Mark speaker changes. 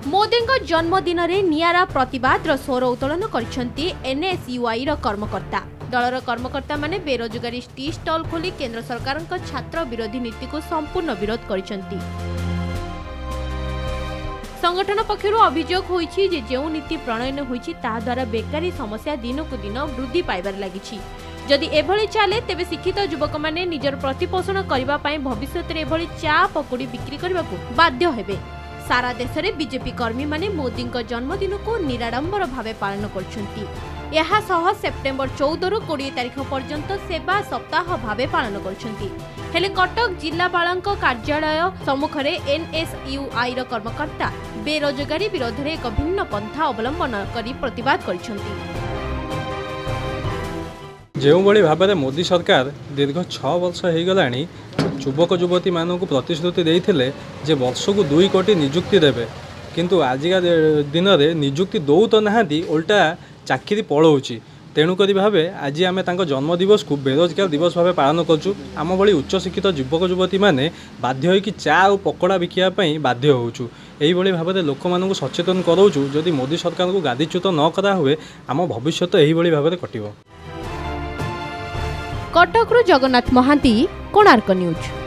Speaker 1: मोदी जन्मदिन में नियारा प्रतिवाद स्वर उत्तोलन करछंती एनएसयूआई कर्मकर्ता। दलर कर्मकर्ता माने बेरोजगारी टी स्टल खोली केंद्र सरकार छात्र विरोधी नीति को संपूर्ण विरोध करछंती। संगठन पक्षर अभियोग होईछि जे जेउ नीति प्रणयन होईछि ता द्वारा बेकारी समस्या दिन को दिन वृद्धि पाइबार लागिछि। जदि एभली चले तेबे शिक्षित युवक माने निजर प्रतिपोषण करबा पई भविष्यत रे एभली चा पकुड़ी बिक्री करबा को बाध्य हेबे। सारा देश में बीजेपी कर्मी माने मोदी जन्मदिन को निराडंबर भावे पालन करछंती। यहा सह सेप्टेम्बर 14 रु 20 तारिख पर्यंत सेवा सप्ताह भावे पालन करछंती। हेले कटक जिलापालक कार्यालय सम्मुख में एनएसयूआई कर्मकर्ता बेरोजगारी विरोध में एक भिन्न पंथा अवलंबन करी प्रतिवाद करछंती।
Speaker 2: जो भाव में मोदी सरकार दीर्घ 6 वर्ष हो गलानी युवक युवती मानक प्रतिश्रुति देते जे वर्ष को 2 कोटी निजुक्ति देवे, किंतु आजिका दिन में निजुक्ति दौ तो नहांती उल्टा चाकरी पलाऊँच। तेणुक भाव आज आम जन्म दिवस को बेरोजगार दिवस भाव पालन करूँ। आम भली उच्च शिक्षित युवक युवती मैंने बाध्य होइकि चा और पकोड़ा बिकापी बाध्य होचु। यही भाव में लोक मानक सचेतन कराऊँ। जदि मोदी सरकार को गादीच्युत न करा हुए आम भविष्य यही भाव में कटिब।
Speaker 1: कटकरू जगन्नाथ महांती, कोणार्क न्यूज।